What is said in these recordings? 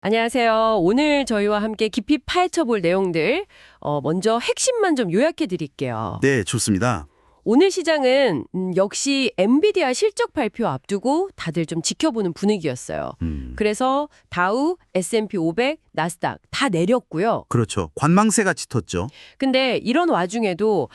안녕하세요. 오늘 저희와 함께 깊이 파헤쳐 볼 내용들, 먼저 핵심만 좀 요약해 드릴게요. 네, 좋습니다. 오늘 시장은 역시 엔비디아 실적 발표 앞두고 다들 좀 지켜보는 분위기였어요. 그래서 다우, S&P 500, 나스닥 다 내렸고요. 그렇죠. 관망세가 짙었죠. 근데 이런 와중에도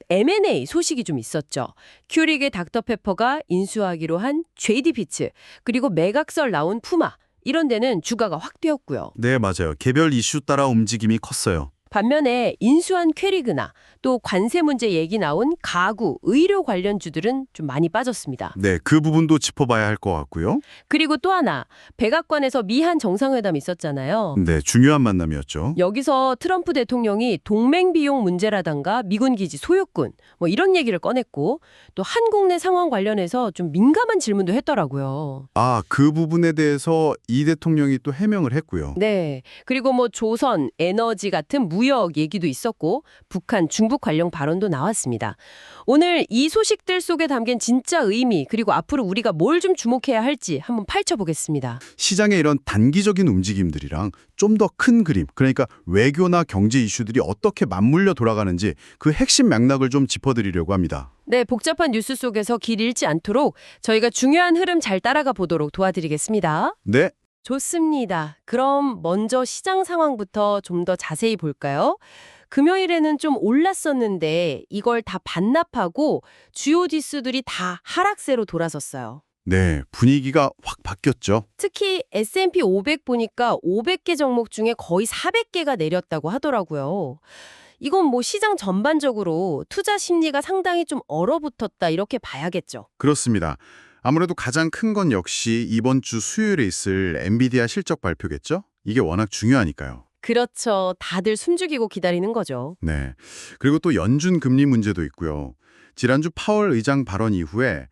M&A 소식이 좀 있었죠. 큐릭의 닥터페퍼가 인수하기로 한 JD피츠, 그리고 매각설 나온 푸마, 이런 데는 주가가 확 뛰었고요. 네, 맞아요. 개별 이슈 따라 움직임이 컸어요. 반면에 인수한 퀘리그나 또 관세 문제 얘기 나온 가구, 의료 관련주들은 좀 많이 빠졌습니다. 네, 그 부분도 짚어봐야 할 것 같고요. 그리고 또 하나, 백악관에서 미한 정상회담 있었잖아요. 네, 중요한 만남이었죠. 여기서 트럼프 대통령이 동맹 비용 문제라던가 미군 기지 소유권 뭐 이런 얘기를 꺼냈고 또 한국 내 상황 관련해서 좀 민감한 질문도 했더라고요. 그 부분에 대해서 이 대통령이 또 해명을 했고요. 네. 그리고 뭐 조선, 에너지 같은 무역 얘기도 있었고 북한, 중국 관련 발언도 나왔습니다. 오늘 이 소식들 속에 담긴 진짜 의미 그리고 앞으로 우리가 뭘 좀 주목해야 할지 한번 파헤쳐보겠습니다. 시장의 이런 단기적인 움직임들이랑 좀 더 큰 그림, 그러니까 외교나 경제 이슈들이 어떻게 맞물려 돌아가는지 그 핵심 맥락을 좀 짚어드리려고 합니다. 네, 복잡한 뉴스 속에서 길 잃지 않도록 저희가 중요한 흐름 잘 따라가 보도록 도와드리겠습니다. 네, 좋습니다. 그럼 먼저 시장 상황부터 좀 더 자세히 볼까요? 금요일에는 좀 올랐었는데 이걸 다 반납하고 주요 지수들이 다 하락세로 돌아섰어요. 네, 분위기가 확 바뀌었죠. 특히 S&P 500 보니까 500개 종목 중에 거의 400개가 내렸다고 하더라고요. 이건 뭐 시장 전반적으로 투자 심리가 상당히 좀 얼어붙었다 이렇게 봐야겠죠. 그렇습니다. 아무래도 가장 큰 건 역시 이번 주 수요일에 있을 엔비디아 실적 발표겠죠? 이게 워낙 중요하니까요. 그렇죠. 다들 숨죽이고 기다리는 거죠. 네. 그리고 또 연준 금리 문제도 있고요. 지난주 파월 의장 발언 이후에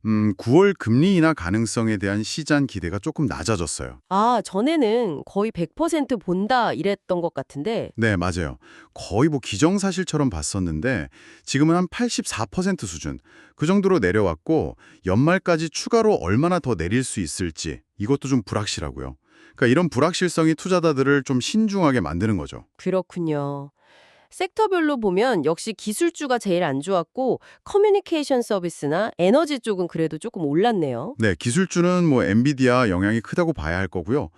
9월 금리 인하 가능성에 대한 시장 기대가 조금 낮아졌어요. 전에는 거의 100% 본다 이랬던 것 같은데 네, 맞아요. 거의 뭐 기정사실처럼 봤었는데 지금은 한 84% 수준. 그 정도로 내려왔고 연말까지 추가로 얼마나 더 내릴 수 있을지 이것도 좀 불확실하고요. 그러니까 이런 불확실성이 투자자들을 좀 신중하게 만드는 거죠. 그렇군요. 섹터별로 보면 역시 기술주가 제일 안 좋았고 커뮤니케이션 서비스나 에너지 쪽은 그래도 조금 올랐네요. 네, 기술주는 뭐 엔비디아 영향이 크다고 봐야 할 거고요.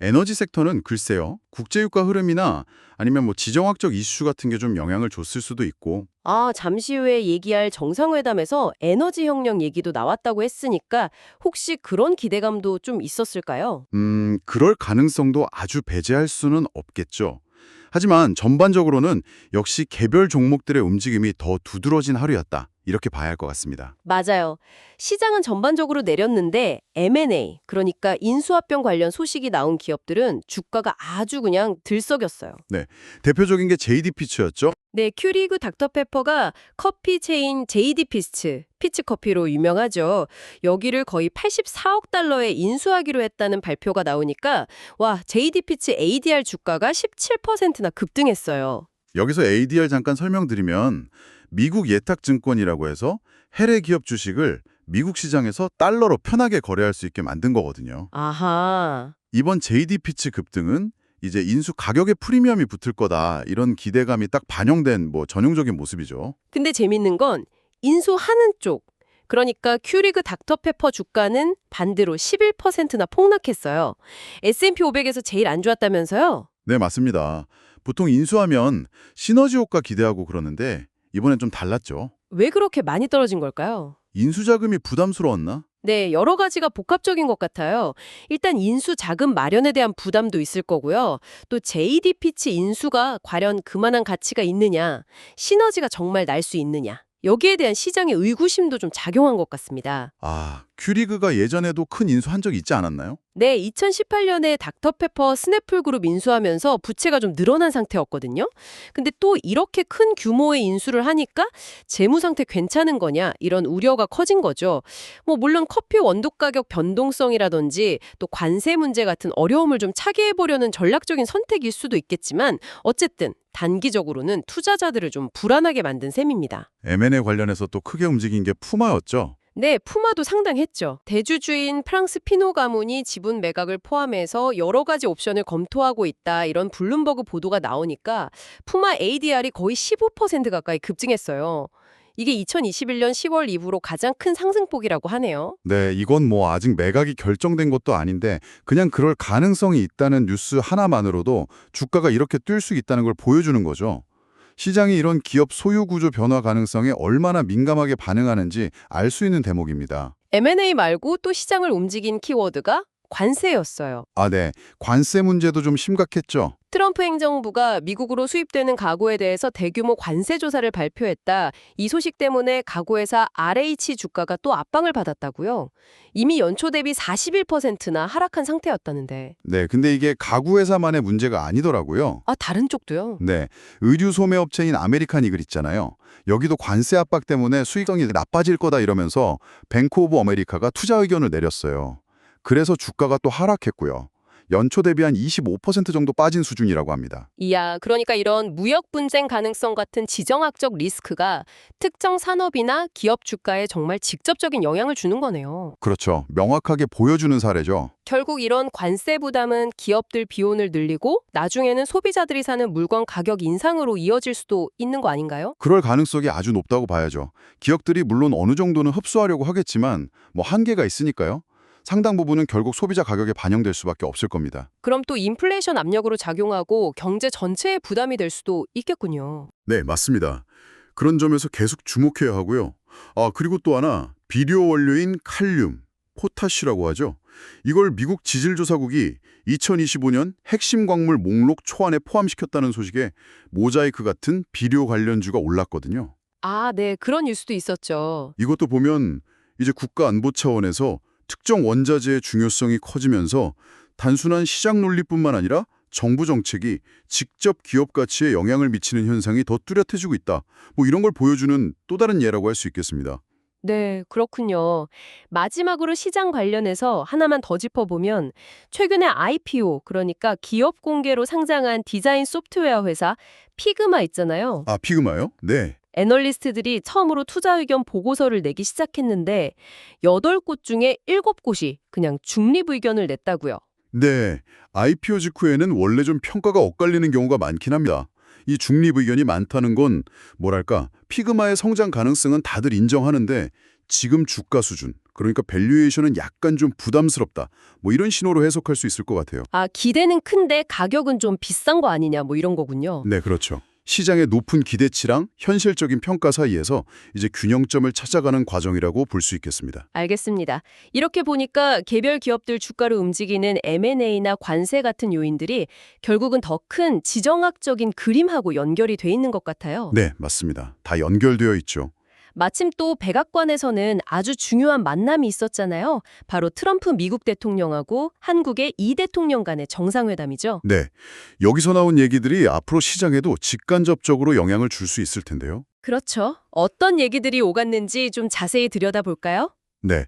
에너지 섹터는 글쎄요. 국제유가 흐름이나 아니면 뭐 지정학적 이슈 같은 게 좀 영향을 줬을 수도 있고. 잠시 후에 얘기할 정상회담에서 에너지 혁명 얘기도 나왔다고 했으니까 혹시 그런 기대감도 좀 있었을까요? 그럴 가능성도 아주 배제할 수는 없겠죠. 하지만 전반적으로는 역시 개별 종목들의 움직임이 더 두드러진 하루였다. 이렇게 봐야 할 것 같습니다. 맞아요. 시장은 전반적으로 내렸는데 M&A, 그러니까 인수합병 관련 소식이 나온 기업들은 주가가 아주 그냥 들썩였어요. 네, 대표적인 게 JD피츠였죠. 네, 큐리그 닥터페퍼가 커피 체인 JD 피치 커피로 유명하죠. 여기를 거의 84억 달러에 인수하기로 했다는 발표가 나오니까 와, JD 피치 ADR 주가가 17%나 급등했어요. 여기서 ADR 잠깐 설명드리면 미국 예탁증권이라고 해서 해외 기업 주식을 미국 시장에서 달러로 편하게 거래할 수 있게 만든 거거든요. 아하. 이번 JD피츠 급등은 이제 인수 가격에 프리미엄이 붙을 거다 이런 기대감이 딱 반영된 뭐 전형적인 모습이죠. 근데 재밌는 건 인수하는 쪽, 그러니까 큐리그 닥터페퍼 주가는 반대로 11%나 폭락했어요. S&P 500에서 제일 안 좋았다면서요? 네, 맞습니다. 보통 인수하면 시너지 효과 기대하고 그러는데 이번엔 좀 달랐죠. 왜 그렇게 많이 떨어진 걸까요? 인수 자금이 부담스러웠나? 네, 여러 가지가 복합적인 것 같아요. 일단 인수 자금 마련에 대한 부담도 있을 거고요. 또 JD 피치 인수가 과연 그만한 가치가 있느냐, 시너지가 정말 날 수 있느냐. 여기에 대한 시장의 의구심도 좀 작용한 것 같습니다. 큐리그가 예전에도 큰 인수한 적이 있지 않았나요? 네, 2018년에 닥터페퍼 스냅풀 그룹 인수하면서 부채가 좀 늘어난 상태였거든요. 근데 또 이렇게 큰 규모의 인수를 하니까 재무 상태 괜찮은 거냐 이런 우려가 커진 거죠. 뭐 물론 커피 원두 가격 변동성이라든지 또 관세 문제 같은 어려움을 좀 차게해 보려는 전략적인 선택일 수도 있겠지만 어쨌든 단기적으로는 투자자들을 좀 불안하게 만든 셈입니다. M&A 관련해서 또 크게 움직인 게 푸마였죠. 네, 푸마도 상당했죠. 대주주인 프랑스 피노 가문이 지분 매각을 포함해서 여러 가지 옵션을 검토하고 있다. 이런 블룸버그 보도가 나오니까 푸마 ADR이 거의 15% 가까이 급증했어요. 이게 2021년 10월 이후로 가장 큰 상승폭이라고 하네요. 네, 이건 뭐 아직 매각이 결정된 것도 아닌데 그냥 그럴 가능성이 있다는 뉴스 하나만으로도 주가가 이렇게 뛸 수 있다는 걸 보여주는 거죠. 시장이 이런 기업 소유 구조 변화 가능성에 얼마나 민감하게 반응하는지 알 수 있는 대목입니다. M&A 말고 또 시장을 움직인 키워드가 관세였어요. 아, 네. 관세 문제도 좀 심각했죠. 트럼프 행정부가 미국으로 수입되는 가구에 대해서 대규모 관세 조사를 발표했다. 이 소식 때문에 가구회사 RH 주가가 또 압박을 받았다고요. 이미 연초 대비 41%나 하락한 상태였다는데. 네, 근데 이게 가구 회사만의 문제가 아니더라고요. 아, 다른 쪽도요? 네, 의류 소매 업체인 아메리칸 이글 있잖아요. 여기도 관세 압박 때문에 수익성이 나빠질 거다 이러면서 뱅크 오브 아메리카가 투자 의견을 내렸어요. 그래서 주가가 또 하락했고요. 연초 대비 한 25% 정도 빠진 수준이라고 합니다. 이야, 그러니까 이런 무역 분쟁 가능성 같은 지정학적 리스크가 특정 산업이나 기업 주가에 정말 직접적인 영향을 주는 거네요. 그렇죠. 명확하게 보여주는 사례죠. 결국 이런 관세 부담은 기업들 비용을 늘리고 나중에는 소비자들이 사는 물건 가격 인상으로 이어질 수도 있는 거 아닌가요? 그럴 가능성이 아주 높다고 봐야죠. 기업들이 물론 어느 정도는 흡수하려고 하겠지만 뭐 한계가 있으니까요. 상당 부분은 결국 소비자 가격에 반영될 수밖에 없을 겁니다. 그럼 또 인플레이션 압력으로 작용하고 경제 전체에 부담이 될 수도 있겠군요. 네, 맞습니다. 그런 점에서 계속 주목해야 하고요. 아, 그리고 또 하나, 비료 원료인 칼륨, 포타시라고 하죠. 이걸 미국 지질조사국이 2025년 핵심 광물 목록 초안에 포함시켰다는 소식에 모자이크 같은 비료 관련주가 올랐거든요. 아, 네. 그런 뉴스도 있었죠. 이것도 보면 이제 국가 안보 차원에서 특정 원자재의 중요성이 커지면서 단순한 시장 논리뿐만 아니라 정부 정책이 직접 기업 가치에 영향을 미치는 현상이 더 뚜렷해지고 있다. 뭐 이런 걸 보여주는 또 다른 예라고 할 수 있겠습니다. 네, 그렇군요. 마지막으로 시장 관련해서 하나만 더 짚어보면 최근에 IPO, 그러니까 기업 공개로 상장한 디자인 소프트웨어 회사 피그마 있잖아요. 아, 피그마요? 네. 애널리스트들이 처음으로 투자 의견 보고서를 내기 시작했는데 8곳 중에 7곳이 그냥 중립 의견을 냈다고요. 네. IPO 직후에는 원래 좀 평가가 엇갈리는 경우가 많긴 합니다. 이 중립 의견이 많다는 건 뭐랄까, 피그마의 성장 가능성은 다들 인정하는데 지금 주가 수준, 그러니까 밸류에이션은 약간 좀 부담스럽다. 뭐 이런 신호로 해석할 수 있을 것 같아요. 아, 기대는 큰데 가격은 좀 비싼 거 아니냐 뭐 이런 거군요. 네, 그렇죠. 시장의 높은 기대치랑 현실적인 평가 사이에서 이제 균형점을 찾아가는 과정이라고 볼 수 있겠습니다. 알겠습니다. 이렇게 보니까 개별 기업들 주가를 움직이는 M&A나 관세 같은 요인들이 결국은 더 큰 지정학적인 그림하고 연결이 돼 있는 것 같아요. 네, 맞습니다. 다 연결되어 있죠. 마침 또 백악관에서는 아주 중요한 만남이 있었잖아요. 바로 트럼프 미국 대통령하고 한국의 이 대통령 간의 정상회담이죠. 네, 여기서 나온 얘기들이 앞으로 시장에도 직간접적으로 영향을 줄 수 있을 텐데요. 그렇죠. 어떤 얘기들이 오갔는지 좀 자세히 들여다볼까요? 네,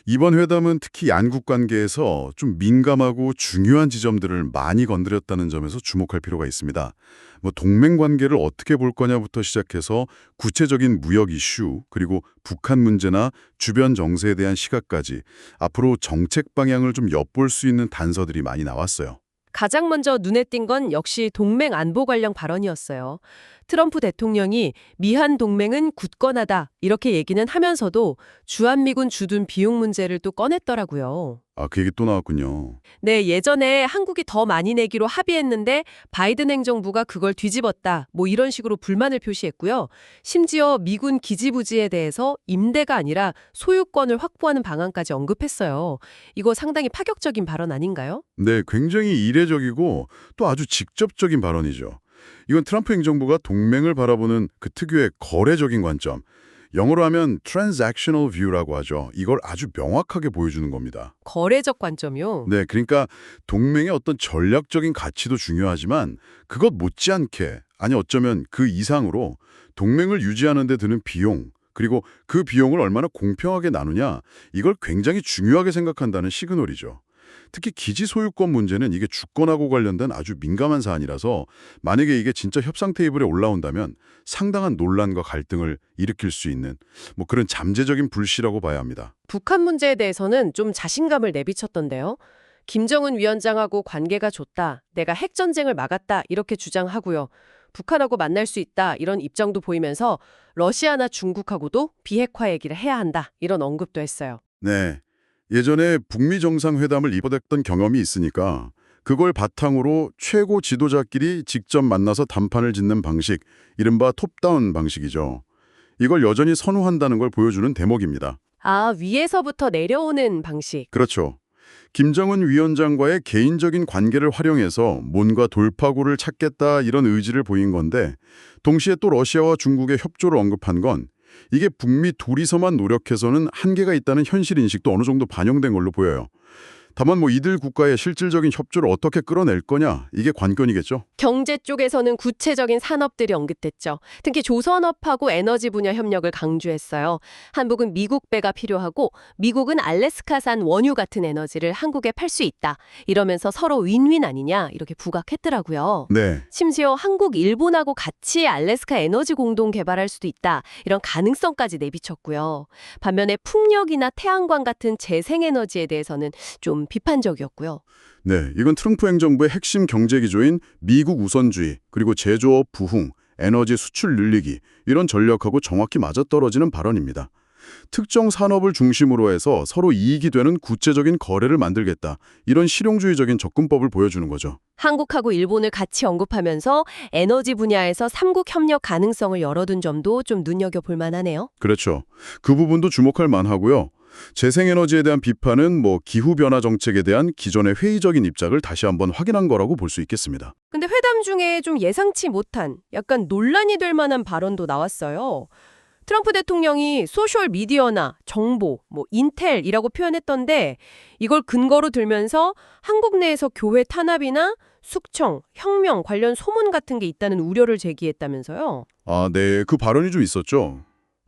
이번 회담은 특히 양국 관계에서 좀 민감하고 중요한 지점들을 많이 건드렸다는 점에서 주목할 필요가 있습니다. 뭐 동맹 관계를 어떻게 볼 거냐부터 시작해서 구체적인 무역 이슈, 그리고 북한 문제나 주변 정세에 대한 시각까지 앞으로 정책 방향을 좀 엿볼 수 있는 단서들이 많이 나왔어요. 가장 먼저 눈에 띈 건 역시 동맹 안보 관련 발언이었어요. 트럼프 대통령이 미한 동맹은 굳건하다 이렇게 얘기는 하면서도 주한미군 주둔 비용 문제를 또 꺼냈더라고요. 아, 그 얘기 또 나왔군요. 네, 예전에 한국이 더 많이 내기로 합의했는데 바이든 행정부가 그걸 뒤집었다. 뭐 이런 식으로 불만을 표시했고요. 심지어 미군 기지 부지에 대해서 임대가 아니라 소유권을 확보하는 방안까지 언급했어요. 이거 상당히 파격적인 발언 아닌가요? 네, 굉장히 이례적이고 또 아주 직접적인 발언이죠. 이건 트럼프 행정부가 동맹을 바라보는 그 특유의 거래적인 관점, 영어로 하면 transactional view라고 하죠. 이걸 아주 명확하게 보여주는 겁니다. 거래적 관점이요. 네, 그러니까 동맹의 어떤 전략적인 가치도 중요하지만 그것 못지않게, 아니 어쩌면 그 이상으로 동맹을 유지하는 데 드는 비용, 그리고 그 비용을 얼마나 공평하게 나누냐, 이걸 굉장히 중요하게 생각한다는 시그널이죠. 특히 기지 소유권 문제는 이게 주권하고 관련된 아주 민감한 사안이라서 만약에 이게 진짜 협상 테이블에 올라온다면 상당한 논란과 갈등을 일으킬 수 있는 뭐 그런 잠재적인 불씨라고 봐야 합니다. 북한 문제에 대해서는 좀 자신감을 내비쳤던데요. 김정은 위원장하고 관계가 좋다, 내가 핵전쟁을 막았다 이렇게 주장하고요. 북한하고 만날 수 있다 이런 입장도 보이면서 러시아나 중국하고도 비핵화 얘기를 해야 한다 이런 언급도 했어요. 네. 예전에 북미 정상회담을 이뤄냈던 경험이 있으니까 그걸 바탕으로 최고 지도자끼리 직접 만나서 담판을 짓는 방식, 이른바 톱다운 방식이죠. 이걸 여전히 선호한다는 걸 보여주는 대목입니다. 아, 위에서부터 내려오는 방식. 그렇죠. 김정은 위원장과의 개인적인 관계를 활용해서 뭔가 돌파구를 찾겠다 이런 의지를 보인 건데 동시에 또 러시아와 중국의 협조를 언급한 건 이게 북미 둘이서만 노력해서는 한계가 있다는 현실 인식도 어느 정도 반영된 걸로 보여요. 다만 뭐 이들 국가의 실질적인 협조를 어떻게 끌어낼 거냐 이게 관건이겠죠. 경제 쪽에서는 구체적인 산업들이 언급됐죠. 특히 조선업하고 에너지 분야 협력을 강조했어요. 한국은 미국 배가 필요하고 미국은 알래스카산 원유 같은 에너지를 한국에 팔 수 있다. 이러면서 서로 윈윈 아니냐 이렇게 부각했더라고요. 네. 심지어 한국, 일본하고 같이 알래스카 에너지 공동 개발할 수도 있다. 이런 가능성까지 내비쳤고요. 반면에 풍력이나 태양광 같은 재생에너지에 대해서는 좀 비판적이었고요. 네, 이건 트럼프 행정부의 핵심 경제 기조인 미국 우선주의, 그리고 제조업 부흥, 에너지 수출 늘리기 이런 전략하고 정확히 맞아떨어지는 발언입니다. 특정 산업을 중심으로 해서 서로 이익이 되는 구체적인 거래를 만들겠다. 이런 실용주의적인 접근법을 보여주는 거죠. 한국하고 일본을 같이 언급하면서 에너지 분야에서 삼국 협력 가능성을 열어둔 점도 좀 눈여겨볼 만하네요. 그렇죠. 그 부분도 주목할 만하고요. 재생에너지에 대한 비판은 뭐 기후변화 정책에 대한 기존의 회의적인 입장을 다시 한번 확인한 거라고 볼 수 있겠습니다. 근데 회담 중에 좀 예상치 못한 약간 논란이 될 만한 발언도 나왔어요. 트럼프 대통령이 소셜 미디어나 정보, 인텔이라고 표현했던데 이걸 근거로 들면서 한국 내에서 교회 탄압이나 숙청, 혁명 관련 소문 같은 게 있다는 우려를 제기했다면서요. 아, 네. 그 발언이 좀 있었죠.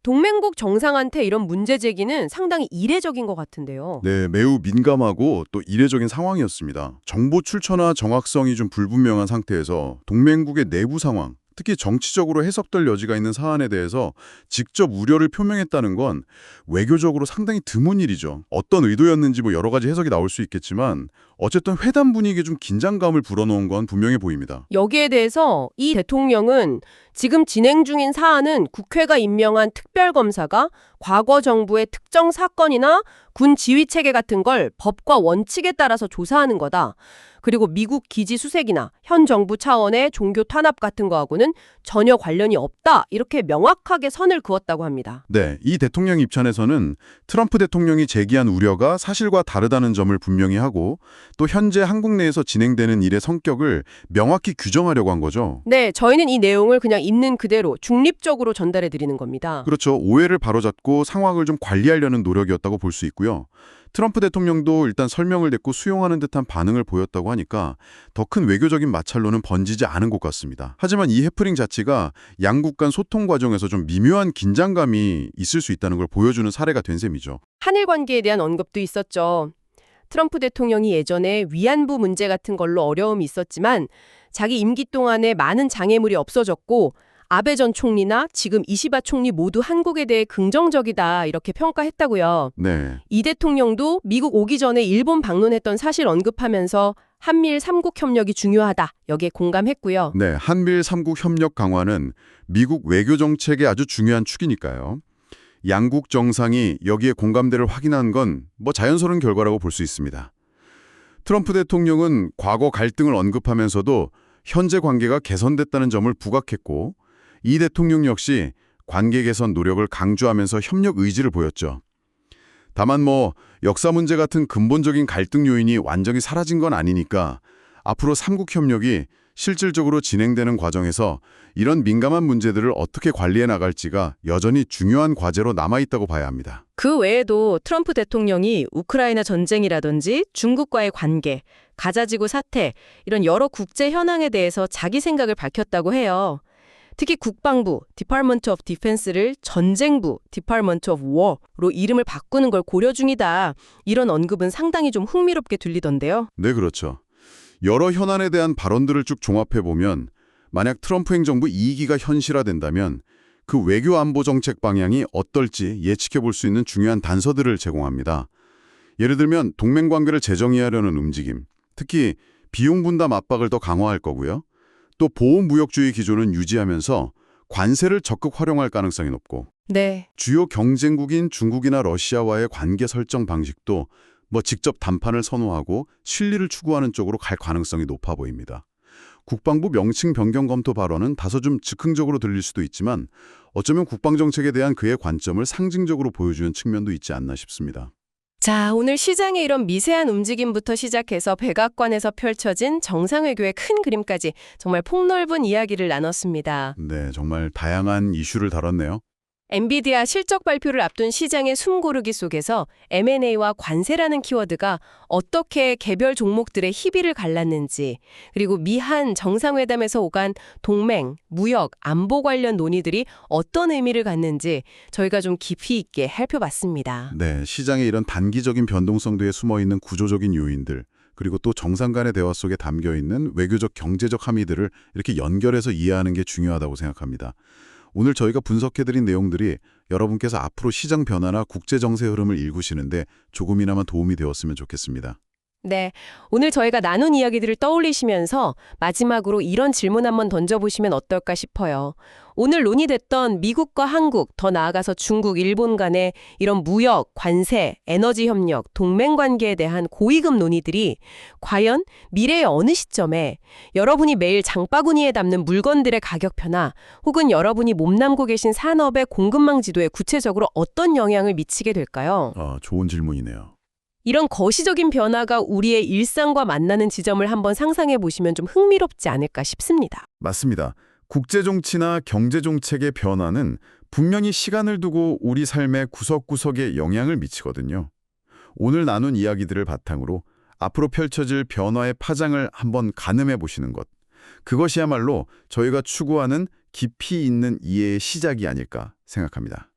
동맹국 정상한테 이런 문제 제기는 상당히 이례적인 것 같은데요. 네, 매우 민감하고 또 이례적인 상황이었습니다. 정보 출처나 정확성이 좀 불분명한 상태에서 동맹국의 내부 상황, 특히 정치적으로 해석될 여지가 있는 사안에 대해서 직접 우려를 표명했다는 건 외교적으로 상당히 드문 일이죠. 어떤 의도였는지 뭐 여러 가지 해석이 나올 수 있겠지만 어쨌든 회담 분위기에 좀 긴장감을 불어넣은 건 분명해 보입니다. 여기에 대해서 이 대통령은 지금 진행 중인 사안은 국회가 임명한 특별검사가 과거 정부의 특정 사건이나 군 지휘체계 같은 걸 법과 원칙에 따라서 조사하는 거다. 그리고 미국 기지 수색이나 현 정부 차원의 종교 탄압 같은 거하고는 전혀 관련이 없다. 이렇게 명확하게 선을 그었다고 합니다. 네, 이 대통령 입장에서는 트럼프 대통령이 제기한 우려가 사실과 다르다는 점을 분명히 하고 또 현재 한국 내에서 진행되는 일의 성격을 명확히 규정하려고 한 거죠. 네, 저희는 이 내용을 그냥 있는 그대로 중립적으로 전달해 드리는 겁니다. 그렇죠. 오해를 바로잡고 상황을 좀 관리하려는 노력이었다고 볼 수 있고요. 트럼프 대통령도 일단 설명을 듣고 수용하는 듯한 반응을 보였다고 하니까 더 큰 외교적인 마찰로는 번지지 않은 것 같습니다. 하지만 이 해프닝 자체가 양국 간 소통 과정에서 좀 미묘한 긴장감이 있을 수 있다는 걸 보여주는 사례가 된 셈이죠. 한일 관계에 대한 언급도 있었죠. 트럼프 대통령이 예전에 위안부 문제 같은 걸로 어려움이 있었지만 자기 임기 동안에 많은 장애물이 없어졌고 아베 전 총리나 지금 이시바 총리 모두 한국에 대해 긍정적이다 이렇게 평가했다고요. 네. 이 대통령도 미국 오기 전에 일본 방문했던 사실 언급하면서 한미일 3국 협력이 중요하다. 여기에 공감했고요. 네, 한미일 3국 협력 강화는 미국 외교 정책의 아주 중요한 축이니까요. 양국 정상이 여기에 공감대를 확인한 건 뭐 자연스러운 결과라고 볼 수 있습니다. 트럼프 대통령은 과거 갈등을 언급하면서도 현재 관계가 개선됐다는 점을 부각했고 이 대통령 역시 관계 개선 노력을 강조하면서 협력 의지를 보였죠. 다만 뭐 역사 문제 같은 근본적인 갈등 요인이 완전히 사라진 건 아니니까 앞으로 삼국 협력이 실질적으로 진행되는 과정에서 이런 민감한 문제들을 어떻게 관리해 나갈지가 여전히 중요한 과제로 남아있다고 봐야 합니다. 그 외에도 트럼프 대통령이 우크라이나 전쟁이라든지 중국과의 관계, 가자지구 사태 이런 여러 국제 현황에 대해서 자기 생각을 밝혔다고 해요. 특히 국방부, Department of Defense를 전쟁부, Department of War로 이름을 바꾸는 걸 고려 중이다. 이런 언급은 상당히 좀 흥미롭게 들리던데요. 네, 그렇죠. 여러 현안에 대한 발언들을 쭉 종합해보면 만약 트럼프 행정부 2기가 현실화된다면 그 외교 안보 정책 방향이 어떨지 예측해볼 수 있는 중요한 단서들을 제공합니다. 예를 들면 동맹 관계를 재정의하려는 움직임, 특히 비용 분담 압박을 더 강화할 거고요. 또 보호무역주의 기조는 유지하면서 관세를 적극 활용할 가능성이 높고 네. 주요 경쟁국인 중국이나 러시아와의 관계 설정 방식도 직접 담판을 선호하고 실리를 추구하는 쪽으로 갈 가능성이 높아 보입니다. 국방부 명칭 변경 검토 발언은 다소 좀 즉흥적으로 들릴 수도 있지만 어쩌면 국방정책에 대한 그의 관점을 상징적으로 보여주는 측면도 있지 않나 싶습니다. 자, 오늘 시장의 이런 미세한 움직임부터 시작해서 백악관에서 펼쳐진 정상외교의 큰 그림까지 정말 폭넓은 이야기를 나눴습니다. 네, 정말 다양한 이슈를 다뤘네요. 엔비디아 실적 발표를 앞둔 시장의 숨고르기 속에서 M&A와 관세라는 키워드가 어떻게 개별 종목들의 희비를 갈랐는지, 그리고 미한 정상회담에서 오간 동맹, 무역, 안보 관련 논의들이 어떤 의미를 갖는지 저희가 좀 깊이 있게 살펴봤습니다. 네, 시장의 이런 단기적인 변동성도에 숨어있는 구조적인 요인들, 그리고 또 정상 간의 대화 속에 담겨있는 외교적, 경제적 함의들을 이렇게 연결해서 이해하는 게 중요하다고 생각합니다. 오늘 저희가 분석해드린 내용들이 여러분께서 앞으로 시장 변화나 국제 정세 흐름을 읽으시는데 조금이나마 도움이 되었으면 좋겠습니다. 네, 오늘 저희가 나눈 이야기들을 떠올리시면서 마지막으로 이런 질문 한번 던져보시면 어떨까 싶어요. 오늘 논의됐던 미국과 한국, 더 나아가서 중국, 일본 간의 이런 무역, 관세, 에너지 협력, 동맹 관계에 대한 고위급 논의들이 과연 미래의 어느 시점에 여러분이 매일 장바구니에 담는 물건들의 가격 변화 혹은 여러분이 몸담고 계신 산업의 공급망 지도에 구체적으로 어떤 영향을 미치게 될까요? 좋은 질문이네요. 이런 거시적인 변화가 우리의 일상과 만나는 지점을 한번 상상해 보시면 좀 흥미롭지 않을까 싶습니다. 맞습니다. 국제정치나 경제정책의 변화는 분명히 시간을 두고 우리 삶의 구석구석에 영향을 미치거든요. 오늘 나눈 이야기들을 바탕으로 앞으로 펼쳐질 변화의 파장을 한번 가늠해 보시는 것. 그것이야말로 저희가 추구하는 깊이 있는 이해의 시작이 아닐까 생각합니다.